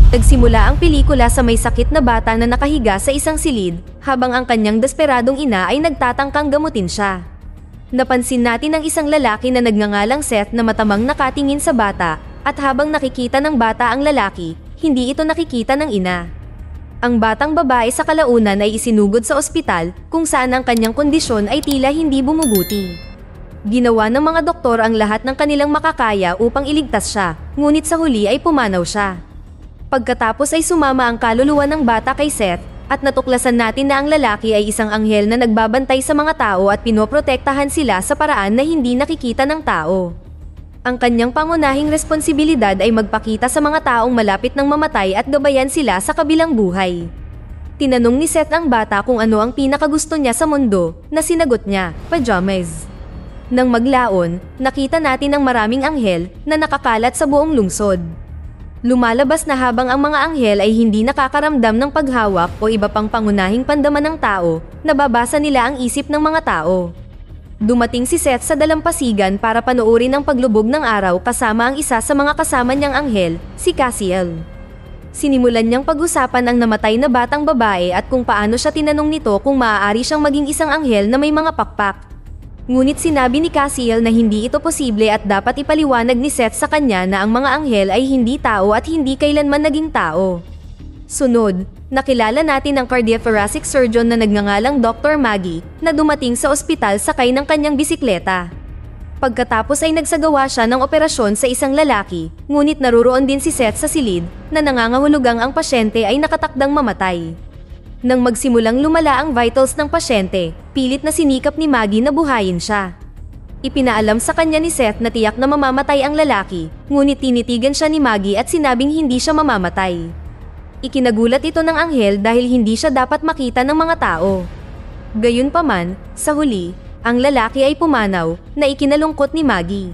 Nagsimula ang pelikula sa may sakit na bata na nakahiga sa isang silid, habang ang kanyang desperadong ina ay nagtatangkang gamutin siya. Napansin natin ang isang lalaki na nagngangalang Seth na matamang nakatingin sa bata, at habang nakikita ng bata ang lalaki, hindi ito nakikita ng ina. Ang batang babae sa kalaunan ay isinugod sa ospital, kung saan ang kanyang kondisyon ay tila hindi bumubuti. Ginawa ng mga doktor ang lahat ng kanilang makakaya upang iligtas siya, ngunit sa huli ay pumanaw siya. Pagkatapos ay sumama ang kaluluwa ng bata kay Seth, at natuklasan natin na ang lalaki ay isang anghel na nagbabantay sa mga tao at pinoprotektahan sila sa paraan na hindi nakikita ng tao. Ang kanyang pangunahing responsibilidad ay magpakita sa mga taong malapit ng mamatay at gabayan sila sa kabilang buhay. Tinanong ni Seth ang bata kung ano ang pinakagusto niya sa mundo, na sinagot niya, pajamas. Nang maglaon, nakita natin ang maraming anghel na nakakalat sa buong lungsod. Lumalabas na habang ang mga anghel ay hindi nakakaramdam ng paghawak o iba pang pangunahing pandaman ng tao, nababasa nila ang isip ng mga tao. Dumating si Seth sa dalampasigan para panoorin ang paglubog ng araw kasama ang isa sa mga kasama niyang anghel, si Cassiel. Sinimulan niyang pag-usapan ang namatay na batang babae at kung paano siya tinanong nito kung maaari siyang maging isang anghel na may mga pakpak. Ngunit sinabi ni Cassiel na hindi ito posible at dapat ipaliwanag ni Seth sa kanya na ang mga anghel ay hindi tao at hindi kailanman naging tao. Sunod, nakilala natin ang cardiothoracic surgeon na nagngangalang Dr. Maggie na dumating sa ospital sakay ng kanyang bisikleta. Pagkatapos ay nagsagawa siya ng operasyon sa isang lalaki, ngunit naruroon din si Seth sa silid na nangangahulugang ang pasyente ay nakatakdang mamatay. Nang magsimulang lumala ang vitals ng pasyente, pilit na sinikap ni Maggie na buhayin siya. Ipinaalam sa kanya ni Seth na tiyak na mamamatay ang lalaki, ngunit tinitigan siya ni Maggie at sinabing hindi siya mamamatay. Ikinagulat ito ng anghel dahil hindi siya dapat makita ng mga tao. Gayunpaman, sa huli, ang lalaki ay pumanaw, na ikinalungkot ni Maggie.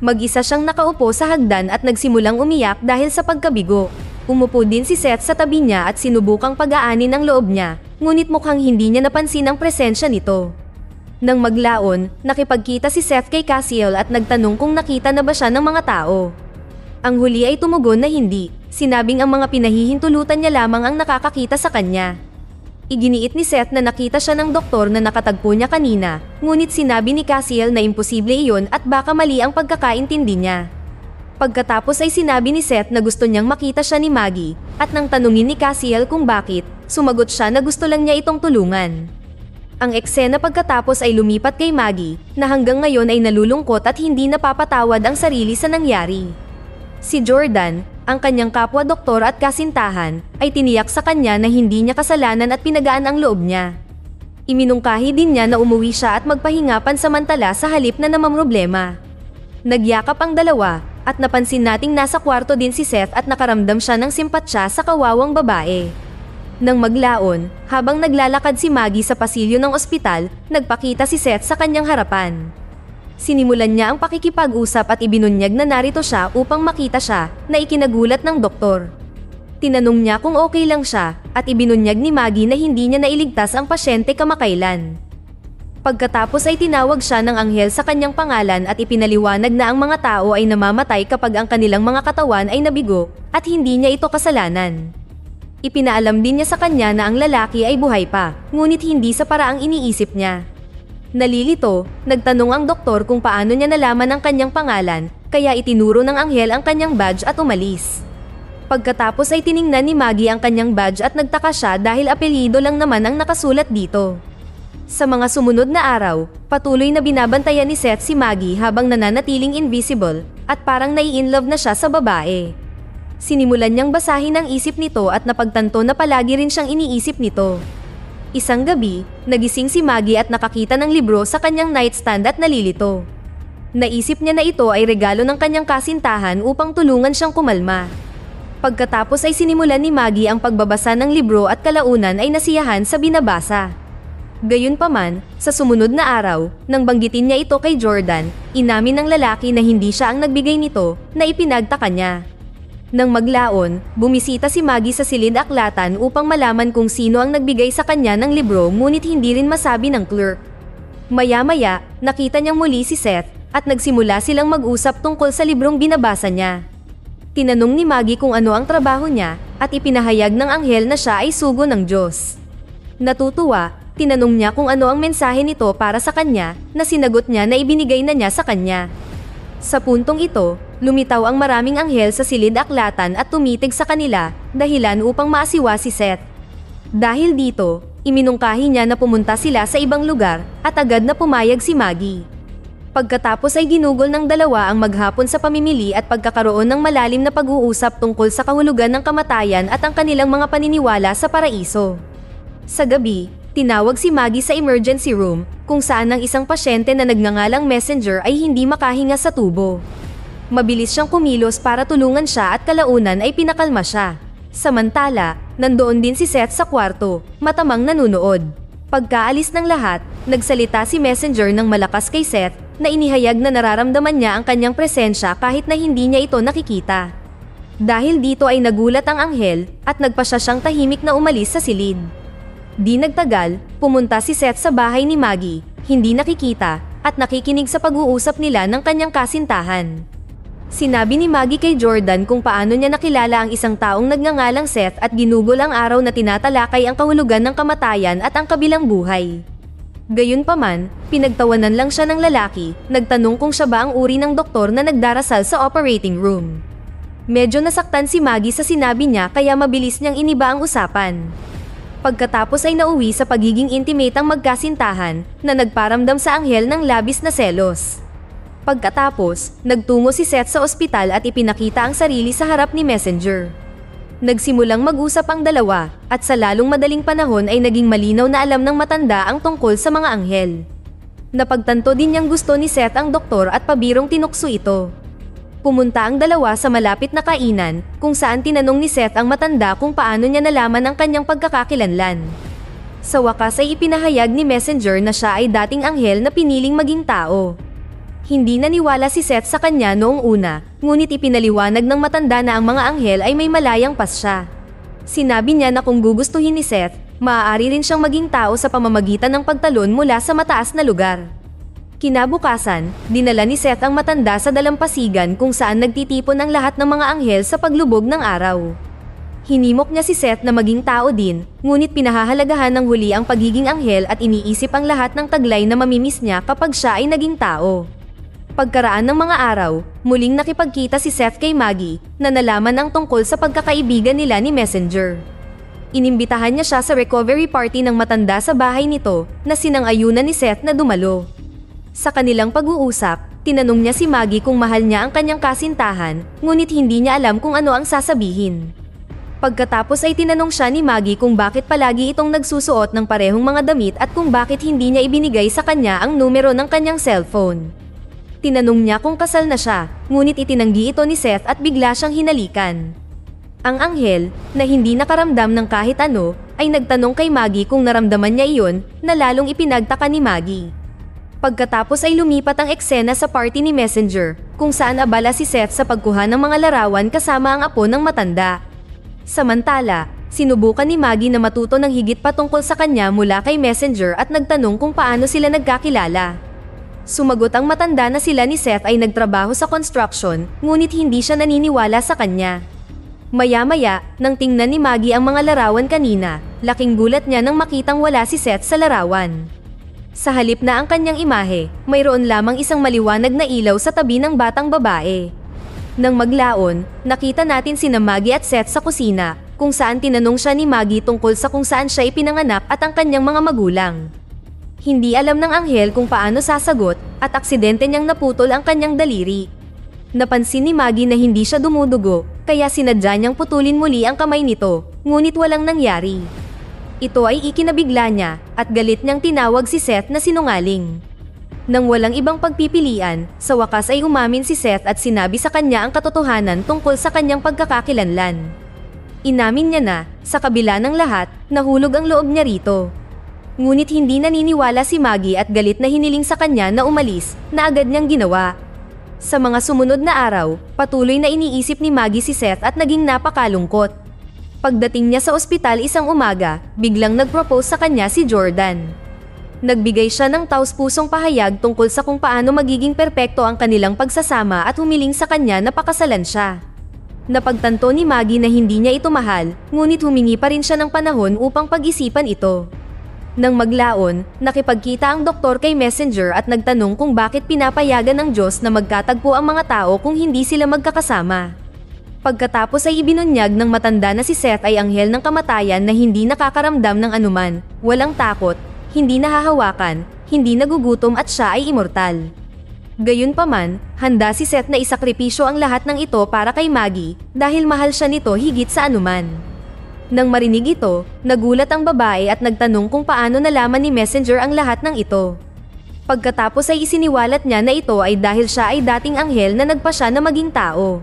Mag-isa siyang nakaupo sa hagdan at nagsimulang umiyak dahil sa pagkabigo. Umupo din si Seth sa tabi niya at sinubukang pag-aanin ang loob niya, ngunit mukhang hindi niya napansin ang presensya nito. Nang maglaon, nakipagkita si Seth kay Cassiel at nagtanong kung nakita na ba siya ng mga tao. Ang huli ay tumugon na hindi, sinabing ang mga pinahihintulutan niya lamang ang nakakakita sa kanya. Iginiit ni Seth na nakita siya ng doktor na nakatagpo niya kanina, ngunit sinabi ni Cassiel na imposible iyon at baka mali ang pagkakaintindi niya. Pagkatapos ay sinabi ni Seth na gusto niyang makita siya ni Maggie, at nang tanungin ni Cassiel kung bakit, sumagot siya na gusto lang niya itong tulungan. Ang eksena pagkatapos ay lumipat kay Maggie, na hanggang ngayon ay nalulungkot at hindi napapatawad ang sarili sa nangyari. Si Jordan, ang kanyang kapwa-doktor at kasintahan, ay tiniyak sa kanya na hindi niya kasalanan at pinagaan ang loob niya. Iminungkahi din niya na umuwi siya at magpahinga pansamantala sa halip na namamroblema. Nagyakap ang dalawa, at napansin nating nasa kwarto din si Seth at nakaramdam siya ng simpatsya sa kawawang babae. Nang maglaon, habang naglalakad si Maggie sa pasilyo ng ospital, nagpakita si Seth sa kanyang harapan. Sinimulan niya ang pakikipag-usap at ibinunyag na narito siya upang makita siya, na ikinagulat ng doktor. Tinanong niya kung okay lang siya, at ibinunyag ni Maggie na hindi niya nailigtas ang pasyente kamakailan. Pagkatapos ay tinawag siya ng anghel sa kanyang pangalan at ipinaliwanag na ang mga tao ay namamatay kapag ang kanilang mga katawan ay nabigo, at hindi niya ito kasalanan. Ipinaalam din niya sa kanya na ang lalaki ay buhay pa, ngunit hindi sa paraang iniisip niya. Nalilito, nagtanong ang doktor kung paano niya nalaman ang kanyang pangalan, kaya itinuro ng anghel ang kanyang badge at umalis. Pagkatapos ay tiningnan ni Maggie ang kanyang badge at nagtaka siya dahil apelyido lang naman ang nakasulat dito. Sa mga sumunod na araw, patuloy na binabantayan ni Seth si Maggie habang nananatiling invisible, at parang nai-inlove na siya sa babae. Sinimulan niyang basahin ang isip nito at napagtanto na palagi rin siyang iniisip nito. Isang gabi, nagising si Maggie at nakakita ng libro sa kanyang nightstand at nalilito. Naisip niya na ito ay regalo ng kanyang kasintahan upang tulungan siyang kumalma. Pagkatapos ay sinimulan ni Maggie ang pagbabasa ng libro at kalaunan ay nasiyahan sa binabasa. Gayunpaman, sa sumunod na araw, nang banggitin niya ito kay Jordan, inamin ng lalaki na hindi siya ang nagbigay nito, na ipinagtaka niya. Nang maglaon, bumisita si Maggie sa silid-aklatan upang malaman kung sino ang nagbigay sa kanya ng libro ngunit hindi rin masabi ng clerk. Maya-maya, nakita niyang muli si Seth, at nagsimula silang mag-usap tungkol sa librong binabasa niya. Tinanong ni Maggie kung ano ang trabaho niya, at ipinahayag ng anghel na siya ay sugo ng Diyos. Natutuwa, tinanong niya kung ano ang mensahe nito para sa kanya, na sinagot niya na ibinigay na niya sa kanya. Sa puntong ito, lumitaw ang maraming anghel sa silid-aklatan at tumitig sa kanila, dahilan upang maasiwa si Seth. Dahil dito, iminungkahi niya na pumunta sila sa ibang lugar, at agad na pumayag si Maggie. Pagkatapos ay ginugol ng dalawa ang maghapon sa pamimili at pagkakaroon ng malalim na pag-uusap tungkol sa kahulugan ng kamatayan at ang kanilang mga paniniwala sa paraiso. Sa gabi, tinawag si Maggie sa emergency room, kung saan ang isang pasyente na nagngangalang Messenger ay hindi makahinga sa tubo. Mabilis siyang kumilos para tulungan siya at kalaunan ay pinakalma siya. Samantala, nandoon din si Seth sa kwarto, matamang nanunood. Pagkaalis ng lahat, nagsalita si Messenger ng malakas kay Seth, na inihayag na nararamdaman niya ang kanyang presensya kahit na hindi niya ito nakikita. Dahil dito ay nagulat ang anghel, at nagpasya siyang tahimik na umalis sa silid. Di nagtagal, pumunta si Seth sa bahay ni Maggie, hindi nakikita, at nakikinig sa pag-uusap nila ng kanyang kasintahan. Sinabi ni Maggie kay Jordan kung paano niya nakilala ang isang taong nagngangalang Seth at ginugol ang araw na tinatalakay ang kahulugan ng kamatayan at ang kabilang buhay. Gayunpaman, pinagtawanan lang siya ng lalaki, nagtanong kung siya ba ang uri ng doktor na nagdarasal sa operating room. Medyo nasaktan si Maggie sa sinabi niya kaya mabilis niyang iniba ang usapan. Pagkatapos ay nauwi sa pagiging intimate ang magkasintahan, na nagparamdam sa anghel ng labis na selos. Pagkatapos, nagtungo si Seth sa ospital at ipinakita ang sarili sa harap ni Messenger. Nagsimulang mag-usap ang dalawa, at sa lalong madaling panahon ay naging malinaw na alam ng matanda ang tungkol sa mga anghel. Napagtanto din niyang gusto ni Seth ang doktor at pabirong tinukso ito. Pumunta ang dalawa sa malapit na kainan, kung saan tinanong ni Seth ang matanda kung paano niya nalaman ang kanyang pagkakakilanlan. Sa wakas ay ipinahayag ni Messenger na siya ay dating anghel na piniling maging tao. Hindi naniwala si Seth sa kanya noong una, ngunit ipinaliwanag ng matanda na ang mga anghel ay may malayang pasya. Sinabi niya na kung gugustuhin ni Seth, maaari rin siyang maging tao sa pamamagitan ng pagtalon mula sa mataas na lugar. Kinabukasan, dinala ni Seth ang matanda sa dalampasigan kung saan nagtitipon ang lahat ng mga anghel sa paglubog ng araw. Hinimok niya si Seth na maging tao din, ngunit pinahahalagahan ng huli ang pagiging anghel at iniisip ang lahat ng taglay na mamimiss niya kapag siya ay naging tao. Pagkaraan ng mga araw, muling nakipagkita si Seth kay Maggie, na nalaman ang tungkol sa pagkakaibigan nila ni Messenger. Inimbitahan niya siya sa recovery party ng matanda sa bahay nito, na sinang-ayunan ni Seth na dumalo. Sa kanilang pag-uusap, tinanong niya si Maggie kung mahal niya ang kanyang kasintahan, ngunit hindi niya alam kung ano ang sasabihin. Pagkatapos ay tinanong siya ni Maggie kung bakit palagi itong nagsusuot ng parehong mga damit at kung bakit hindi niya ibinigay sa kanya ang numero ng kanyang cellphone. Tinanong niya kung kasal na siya, ngunit itinanggi ito ni Seth at bigla siyang hinalikan. Ang anghel, na hindi nakaramdam ng kahit ano, ay nagtanong kay Maggie kung naramdaman niya iyon, na lalong ipinagtaka ni Maggie. Pagkatapos ay lumipat ang eksena sa party ni Messenger, kung saan abala si Seth sa pagkuha ng mga larawan kasama ang apo ng matanda. Samantala, sinubukan ni Maggie na matuto ng higit pa tungkol sa kanya mula kay Messenger at nagtanong kung paano sila nagkakilala. Sumagot ang matanda na sila ni Seth ay nagtrabaho sa construction, ngunit hindi siya naniniwala sa kanya. Maya-maya, nang tingnan ni Maggie ang mga larawan kanina, laking gulat niya nang makitang wala si Seth sa larawan. Sa halip na ang kanyang imahe, mayroon lamang isang maliwanag na ilaw sa tabi ng batang babae. Nang maglaon, nakita natin sina Maggie at Seth sa kusina, kung saan tinanong siya ni Maggie tungkol sa kung saan siya ipinanganak at ang kanyang mga magulang. Hindi alam ng anghel kung paano sasagot, at aksidente niyang naputol ang kanyang daliri. Napansin ni Maggie na hindi siya dumudugo, kaya sinadya niyang putulin muli ang kamay nito, ngunit walang nangyari. Ito ay ikinabigla niya, at galit niyang tinawag si Seth na sinungaling. Nang walang ibang pagpipilian, sa wakas ay umamin si Seth at sinabi sa kanya ang katotohanan tungkol sa kanyang pagkakakilanlan. Inamin niya na, sa kabila ng lahat, nahulog ang loob niya rito. Ngunit hindi naniniwala si Maggie at galit na hiniling sa kanya na umalis, na agad niyang ginawa. Sa mga sumunod na araw, patuloy na iniisip ni Maggie si Seth at naging napakalungkot. Pagdating niya sa ospital isang umaga, biglang nag-propose sa kanya si Jordan. Nagbigay siya ng taus-pusong pahayag tungkol sa kung paano magiging perpekto ang kanilang pagsasama at humiling sa kanya na pakasalan siya. Napagtanto ni Maggie na hindi niya ito mahal, ngunit humingi pa rin siya ng panahon upang pag-isipan ito. Nang maglaon, nakipagkita ang doktor kay Messenger at nagtanong kung bakit pinapayagan ng Diyos na magkatagpo ang mga tao kung hindi sila magkakasama. Pagkatapos ay ibinunyag ng matanda na si Seth ay anghel ng kamatayan na hindi nakakaramdam ng anuman, walang takot, hindi nahahawakan, hindi nagugutom at siya ay immortal. Gayunpaman, handa si Seth na isakripisyo ang lahat ng ito para kay Maggie dahil mahal siya nito higit sa anuman. Nang marinig ito, nagulat ang babae at nagtanong kung paano nalaman ni Messenger ang lahat ng ito. Pagkatapos ay isiniwalat niya na ito ay dahil siya ay dating anghel na nagpasya na maging tao.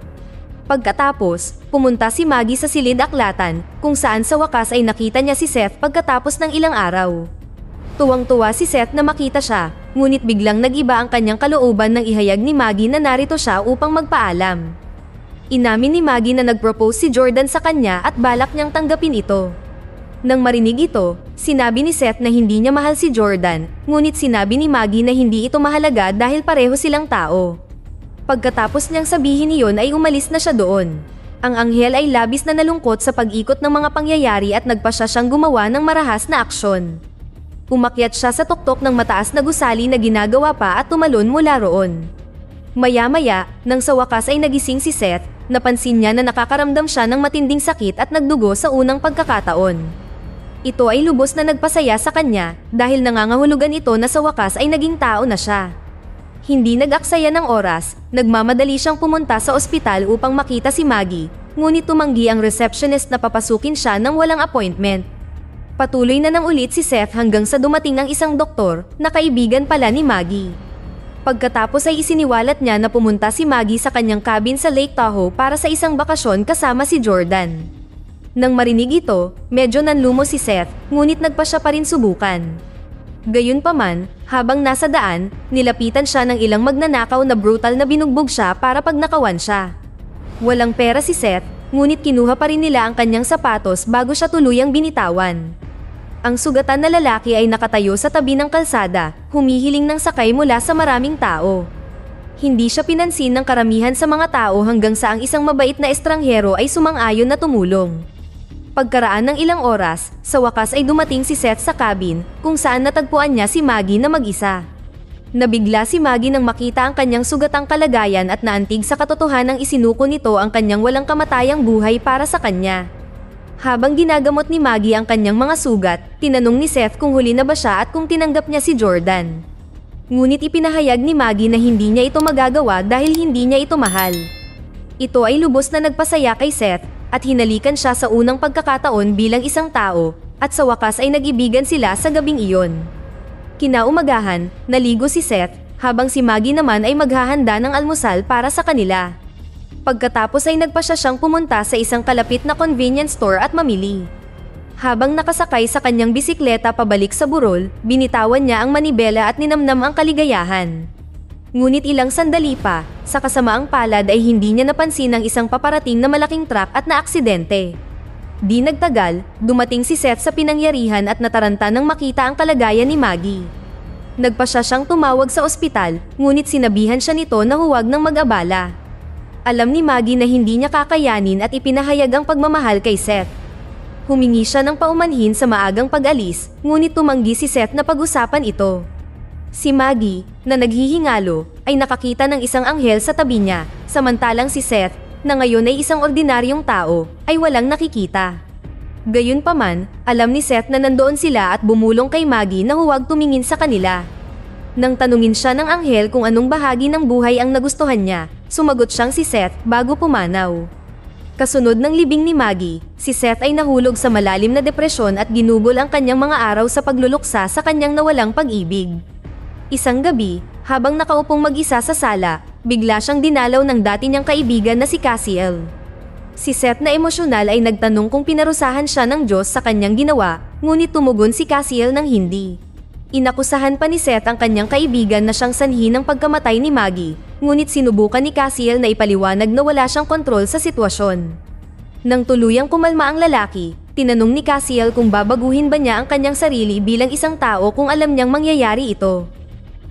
Pagkatapos, pumunta si Maggie sa silid aklatan kung saan sa wakas ay nakita niya si Seth pagkatapos ng ilang araw. Tuwang-tuwa si Seth na makita siya, ngunit biglang nag-iba ang kanyang kalooban nang ihayag ni Maggie na narito siya upang magpaalam. Inamin ni Maggie na nag-propose si Jordan sa kanya at balak niyang tanggapin ito. Nang marinig ito, sinabi ni Seth na hindi niya mahal si Jordan, ngunit sinabi ni Maggie na hindi ito mahalaga dahil pareho silang tao. Pagkatapos niyang sabihin iyon ay umalis na siya doon. Ang anghel ay labis na nalungkot sa pag-ikot ng mga pangyayari at nagpasya siyang gumawa ng marahas na aksyon. Umakyat siya sa tuktok ng mataas na gusali na ginagawa pa at tumalon mula roon. Maya-maya, nang sa wakas ay nagising si Seth, napansin niya na nakakaramdam siya ng matinding sakit at nagdugo sa unang pagkakataon. Ito ay lubos na nagpasaya sa kanya dahil nangangahulugan ito na sa wakas ay naging tao na siya. Hindi nag-aksaya ng oras, nagmamadali siyang pumunta sa ospital upang makita si Maggie, ngunit tumanggi ang receptionist na papasukin siya nang walang appointment. Patuloy na nang ulit si Seth hanggang sa dumating ang isang doktor na kaibigan pala ni Maggie. Pagkatapos ay isiniwalat niya na pumunta si Maggie sa kanyang cabin sa Lake Tahoe para sa isang bakasyon kasama si Jordan. Nang marinig ito, medyo nanlumo si Seth, ngunit nagpa siya pa rin subukan. Gayunpaman, habang nasa daan, nilapitan siya ng ilang magnanakaw na brutal na binugbog siya para pagnakawan siya. Walang pera si Seth, ngunit kinuha pa rin nila ang kanyang sapatos bago siya tuluyang binitawan. Ang sugatan na lalaki ay nakatayo sa tabi ng kalsada, humihiling ng sakay mula sa maraming tao. Hindi siya pinansin ng karamihan sa mga tao hanggang sa ang isang mabait na estranghero ay sumang-ayon na tumulong. Pagkaraan ng ilang oras, sa wakas ay dumating si Seth sa cabin, kung saan natagpuan niya si Maggie na mag-isa. Nabigla si Maggie nang makita ang kanyang sugatang kalagayan at naantig sa katotohanang isinuko nito ang kanyang walang kamatayang buhay para sa kanya. Habang ginagamot ni Maggie ang kanyang mga sugat, tinanong ni Seth kung huli na ba siya at kung tinanggap niya si Jordan. Ngunit ipinahayag ni Maggie na hindi niya ito magagawa dahil hindi niya ito mahal. Ito ay lubos na nagpasaya kay Seth at hinalikan siya sa unang pagkakataon bilang isang tao at sa wakas ay nag-ibigan sila sa gabing iyon. Kinaumagahan, naligo si Seth habang si Maggie naman ay maghahanda ng almusal para sa kanila. Pagkatapos ay nagpasya siyang pumunta sa isang kalapit na convenience store at mamili. Habang nakasakay sa kanyang bisikleta pabalik sa burol, binitawan niya ang manibela at ninamnam ang kaligayahan. Ngunit ilang sandali pa, sa kasamaang palad ay hindi niya napansin ang isang paparating na malaking truck at naaksidente. Di nagtagal, dumating si Seth sa pinangyarihan at nataranta nang makita ang kalagayan ni Maggie. Nagpasya siyang tumawag sa ospital, ngunit sinabihan siya nito na huwag nang mag-abala. Alam ni Maggie na hindi niya kakayanin at ipinahayag ang pagmamahal kay Seth. Humingi siya ng paumanhin sa maagang pag-alis, ngunit tumanggi si Seth na pag-usapan ito. Si Maggie, na naghihingalo, ay nakakita ng isang anghel sa tabi niya, samantalang si Seth, na ngayon ay isang ordinaryong tao, ay walang nakikita. Gayunpaman, alam ni Seth na nandoon sila at bumulong kay Maggie na huwag tumingin sa kanila. Nang tanungin siya ng anghel kung anong bahagi ng buhay ang nagustuhan niya, sumagot siyang si Seth bago pumanaw. Kasunod ng libing ni Maggie, si Seth ay nahulog sa malalim na depresyon at ginugol ang kanyang mga araw sa pagluluksa sa kanyang nawalang pag-ibig. Isang gabi, habang nakaupong mag-isa sa sala, bigla siyang dinalaw ng dati niyang kaibigan na si Cassiel. Si Seth na emosyonal ay nagtanong kung pinarusahan siya ng Diyos sa kanyang ginawa, ngunit tumugon si Cassiel ng hindi. Inakusahan pa ni Seth ang kanyang kaibigan na siyang sanhi ng pagkamatay ni Maggie, ngunit sinubukan ni Cassiel na ipaliwanag na wala siyang kontrol sa sitwasyon. Nang tuluyang kumalma ang lalaki, tinanong ni Cassiel kung babaguhin ba niya ang kanyang sarili bilang isang tao kung alam niyang mangyayari ito.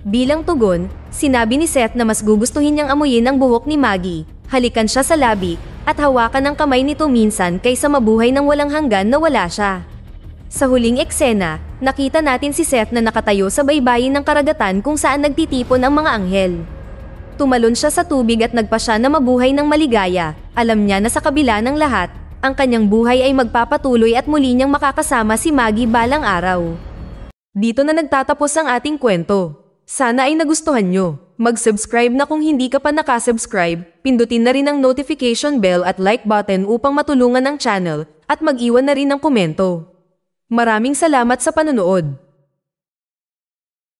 Bilang tugon, sinabi ni Seth na mas gugustuhin niyang amuyin ang buhok ni Maggie, halikan siya sa labi, at hawakan ang kamay nito minsan kaysa mabuhay ng walang hanggan na wala siya. Sa huling eksena, nakita natin si Seth na nakatayo sa baybayin ng karagatan kung saan nagtitipon ang mga anghel. Tumalon siya sa tubig at nagpa siya na mabuhay ng maligaya. Alam niya na sa kabila ng lahat, ang kanyang buhay ay magpapatuloy at muli niyang makakasama si Maggie balang araw. Dito na nagtatapos ang ating kwento. Sana ay nagustuhan nyo. Mag-subscribe na kung hindi ka pa nakasubscribe, pindutin na rin ang notification bell at like button upang matulungan ang channel, at mag-iwan na rin ng komento. Maraming salamat sa panonood.